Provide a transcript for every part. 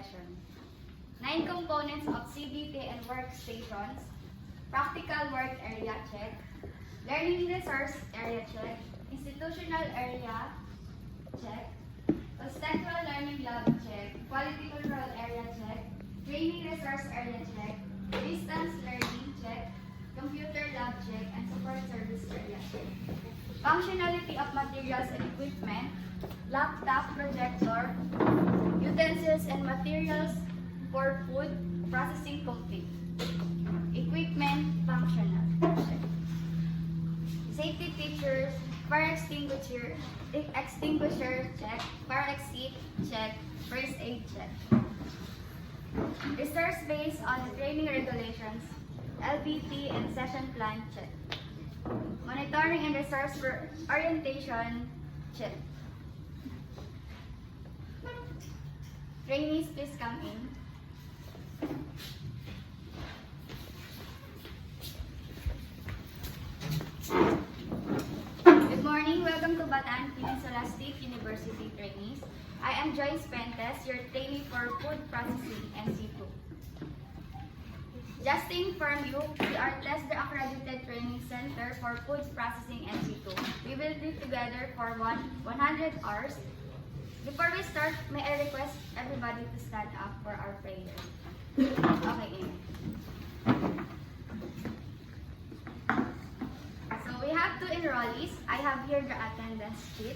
session. 9 components of CBT and workstations. Practical work area check. Learning resource area check. Institutional area check. Conceptual learning lab check. Quality control area check. Training resource area check. Distance learning check. Computer lab check. And support service area check. Functionality of materials and equipment. Laptop, projector, utensils and materials for food processing complete. Equipment functional check. Safety features, fire extinguisher check, fire exit check, first aid check. Resource based on the training regulations, LBT and session plan check. Monitoring and resource orientation check. Trainees, please come in. Good morning. Welcome to Bataan Peninsula State University trainees. I am Joyce, your trainee for food processing NC2. Just to inform you, we are TESDA accredited training center for food processing NC2. We will be together for 100 hours. Before we start, may I request everybody to stand up for our prayer. Okay, Amy. So we have 2 enrollees. I have here the attendance sheet.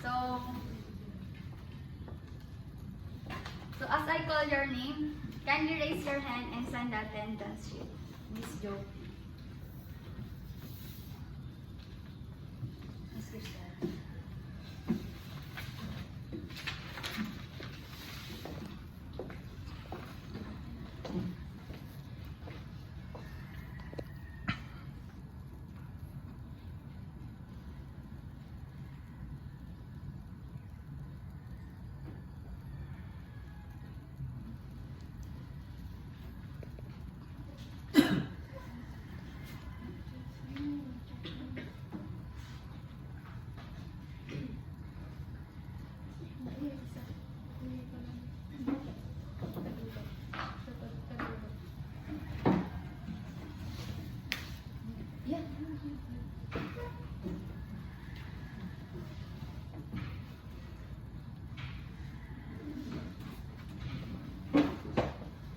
So as I call your name, can you raise your hand and sign the attendance sheet? Miss Jo. Miss Crystal.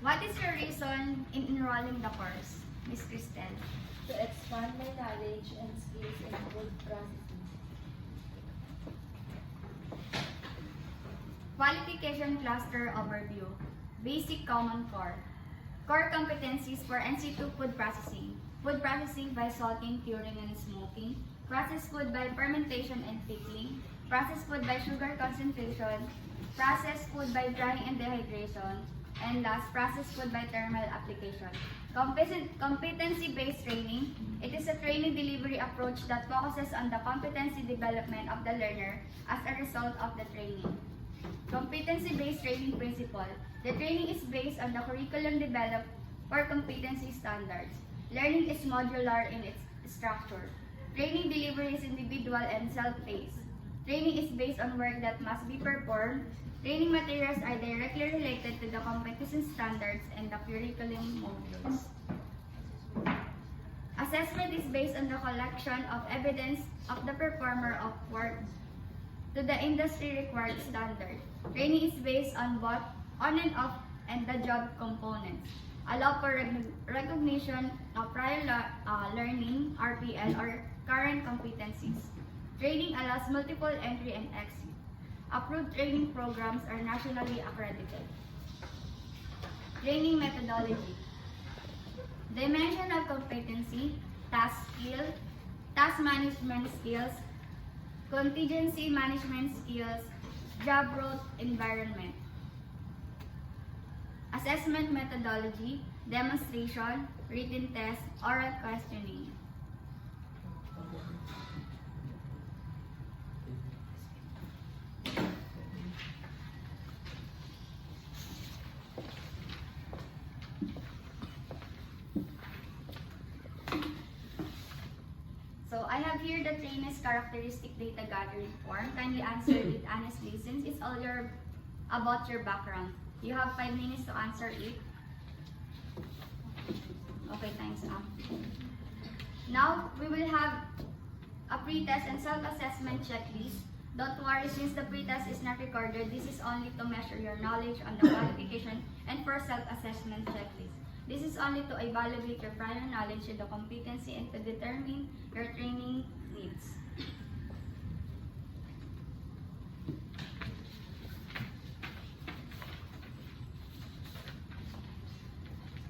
What is your reason in enrolling the course, Miss Cristel? To expand my knowledge and skills in food processing. Qualification cluster overview. Basic common core. Core competencies for NC2 food processing. Food processing by salting, curing, and smoking. Processed food by fermentation and pickling. Processed food by sugar concentration. Processed food by drying and dehydration. And last, processed food by thermal application. Competency-based training. It is a training delivery approach that focuses on the competency development of the learner as a result of the training. Competency-based training principle. The training is based on the curriculum developed for competency standards. Learning is modular in its structure. Training delivery is individual and self-paced. Training is based on work that must be performed. Training materials are directly related to the competency standards and the curriculum modules. Assessment is based on the collection of evidence of the performer of work to the industry required standard. Training is based on both on and off and the job components. Allow for recognition of prior learning, RPL, or current competencies. Training allows multiple entry and exit. Approved training programs are nationally accredited. Training methodology. Dimension of competency, task skill, task management skills, contingency management skills, job role environment. Assessment methodology, demonstration, written test, oral questioning. So I have here the trainee's characteristic data gathering form. Kindly answer it honestly since it's all your about your background. You have 5 minutes to answer it. Okay, time's up. Now, we will have a pre-test and self-assessment checklist. Don't worry, since the pre-test is not recorded, this is only to measure your knowledge on the qualification and for self-assessment checklist. This is only to evaluate your prior knowledge and the competency and to determine your training needs.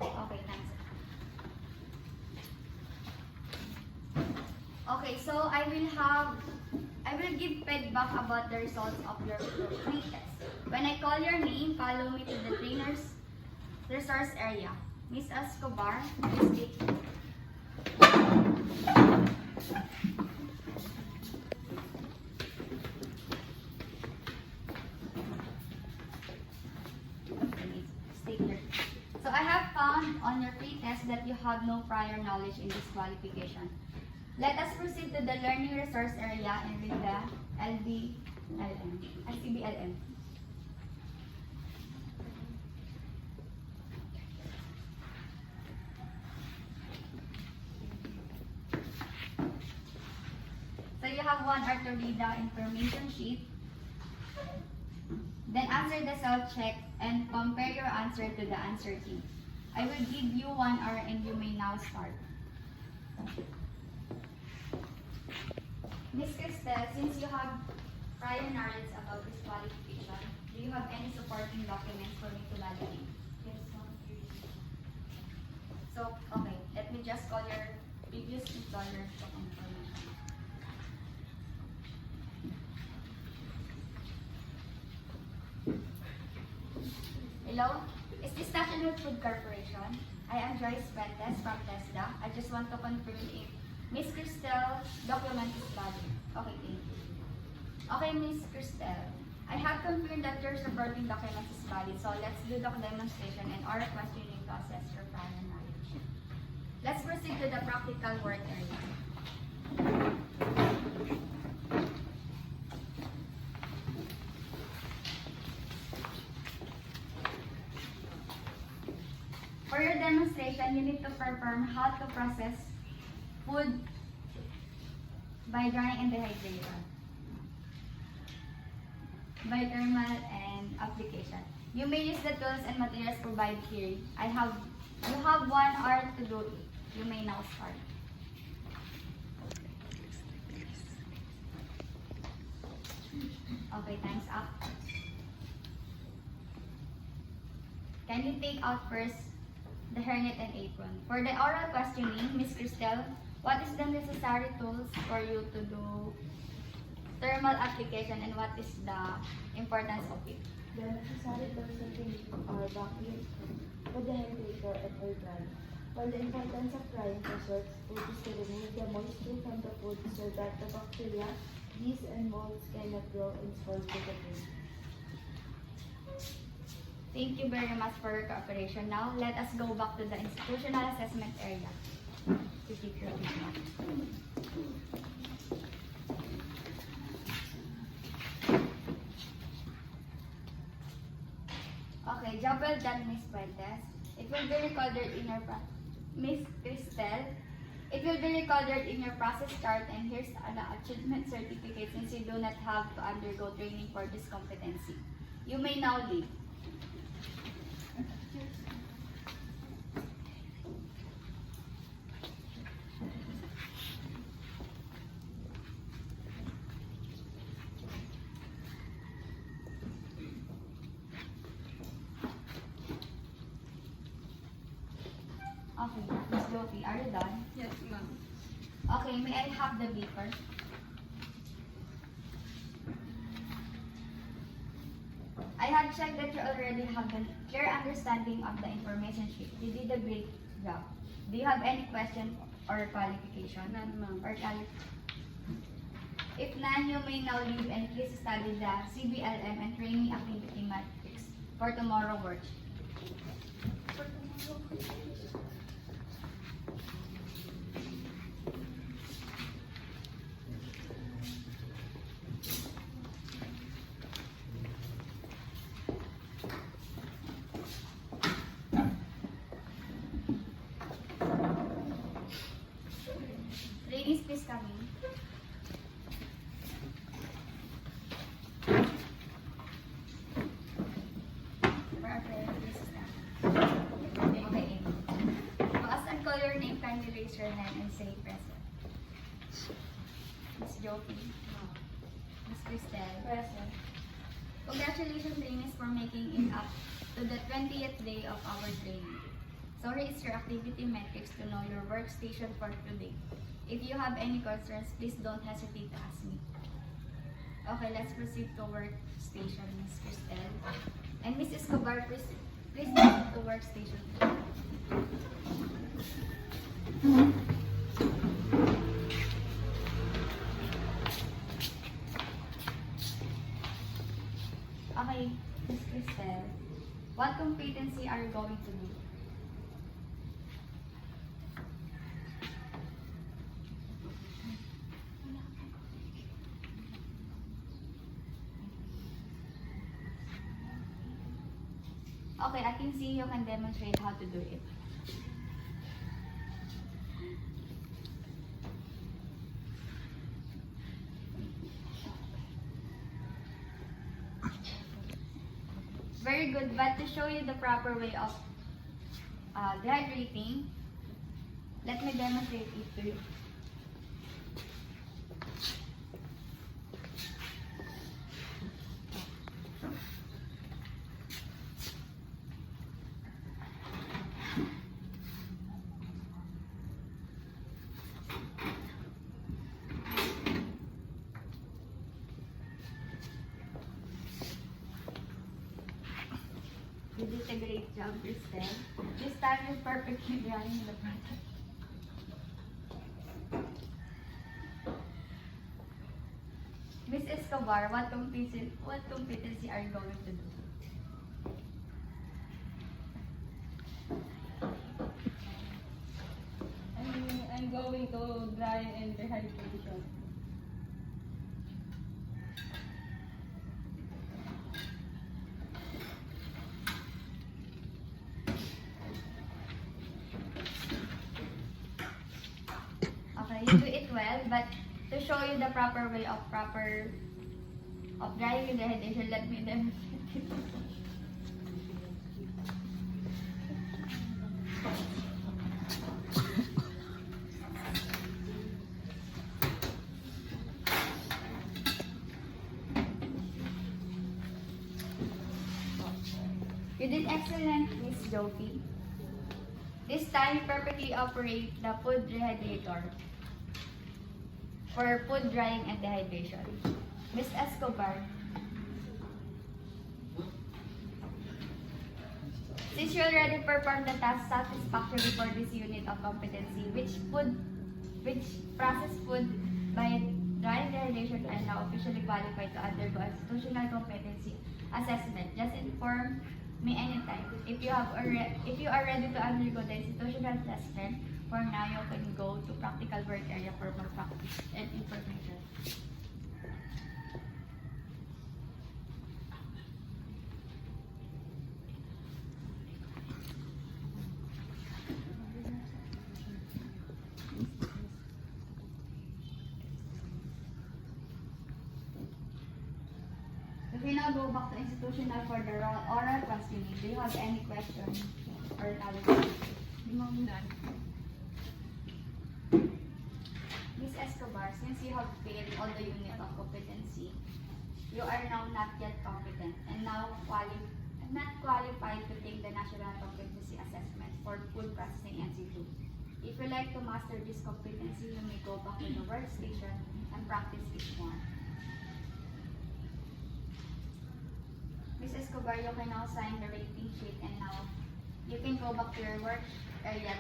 Okay, thanks. Okay, so I will give feedback about the results of your pre-test. When I call your name, follow me to the trainer's resource area. Miss Escobar, please take. Stay here. So I have found on your pre-test that you have no prior knowledge in this qualification. Let us proceed to the learning resource area and read the CBLM. So you have 1 hour to read the information sheet. Then answer the self-check and compare your answer to the answer key. I will give you 1 hour and you may now start. Ms. Cristel, since you have prior knowledge about this qualification, do you have any supporting documents for me to validate? Yes, ma'am. So, okay, let me just call your previous employer to confirm. Hello? Is this National Food Corporation? I am Joyce from TESDA. I just want to confirm if Miss Cristel document is valid. Okay, thank you. Okay, Miss Cristel, I have confirmed that your supporting document is valid. So let's do the demonstration and oral questioning to assess your prior knowledge. Let's proceed to the practical work area. For your demonstration, you need to perform how to process food by drying and dehydration, by thermal and application. You may use the tools and materials provided here. You have 1 hour to do it. You may now start. Okay, time's up. Can you take out first the hairnet and apron? For the oral questioning, Ms. Cristel, what is the necessary tools for you to do thermal application and what is the importance of it? The necessary tools are vacuum, food dehydrator, and air dry. While the importance of drying process food is to remove the moisture from the food so that the bacteria, yeast, and molds cannot grow and spoil the food. Thank you very much for your cooperation. Now, let us go back to the institutional assessment area to keep your feedback. Okay, job well done, Miss Fuentes. It will be recorded in your Miss Cristel. It will be recorded in your process chart, and here's an achievement certificate since you do not have to undergo training for this competency. You may now leave. Okay, Miss Gopi, are you done? Yes, ma'am. Okay, may I have the beeper? I have checked that you already have a clear understanding of the information sheet. You did a great job. Do you have any question or qualification? None, ma'am. If none, you may now leave and please study the CBLM and training activity matrix for tomorrow work. after this now. Okay. To ask and call your name, kindly raise your hand and say present. Miss Joki. Miss Cristel. Present. Congratulations, Ines, for making it up to the 20th day of our training. So here is your activity metrics to know your workstation for today. If you have any concerns, please don't hesitate to ask me. Okay, let's proceed to workstation, Miss Cristel. And Miss Escobar, please move to workstation. Okay, Miss Cristel, what competency are you going to do? Okay, I can see you can demonstrate how to do it. Very good, but to show you the proper way of dehydrating, let me demonstrate it to you. You did a great job, Cristel. This time you're perfectly drying the product. Miss Escobar, what competency are you going to do? I'm going to dry and dehydration. Okay, you do it well, but to show you the proper way of drying and dehydration, let me demonstrate it. You did excellent, Miss Joki. This time, perfectly operate the food dehydrator for food drying and dehydration. Miss Escobar, since you already performed the task satisfactorily for this unit of competency, which processed food by drying dehydration are now officially qualified to undergo institutional competency assessment, just inform me anytime. If you are ready to undergo the institutional assessment, for now you can go to practical work area for more practice and information. If we now go back to institutional for the oral questioning, do you have any questions or knowledge? Miss Escobar, since you have failed all the unit of competency, you are now not yet competent and now not qualified to take the National Competency Assessment for Food Processing NC2. If you like to master this competency, you may go back to the workstation and practice it more. Miss Escobar, you can now sign the rating sheet and now you can go back to your work area.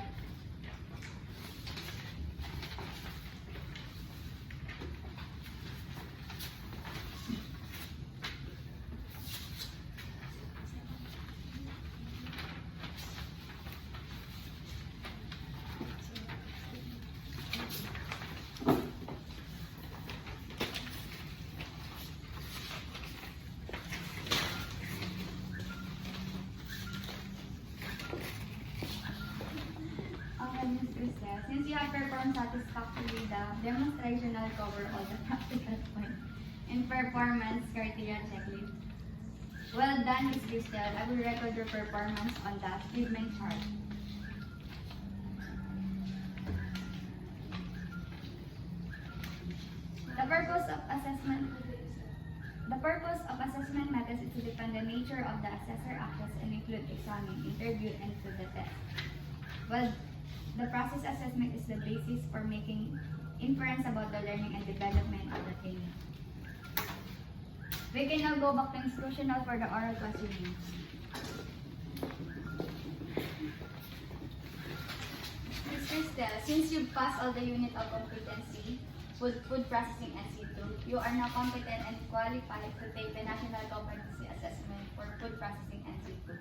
Since you have performed satisfactorily the demonstration, will cover all the practical points in performance criteria checklist. Well done, Ms. Cristel. I will record your performance on the achievement chart. The purpose of assessment methods is to define the nature of the assessor actions and include examine, interview, and to the test. Well, the process assessment is the basis for making inference about the learning and development of the training. We can now go back to instructional for the oral questioning. Ms. Cristel, since you've passed all the unit of competency, food processing and C2, you are now competent and qualified to take the National Competency Assessment for Food Processing and C2.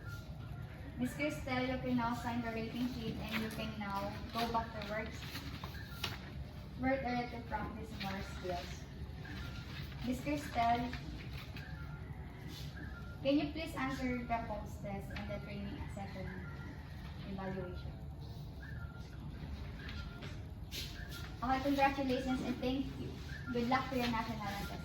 Ms. Cristel, you can now sign the rating sheet and you can now go back to work area to practice more skills. Ms. Cristel, can you please answer the post test and the training session evaluation? Okay, congratulations and thank you. Good luck to your national assessment.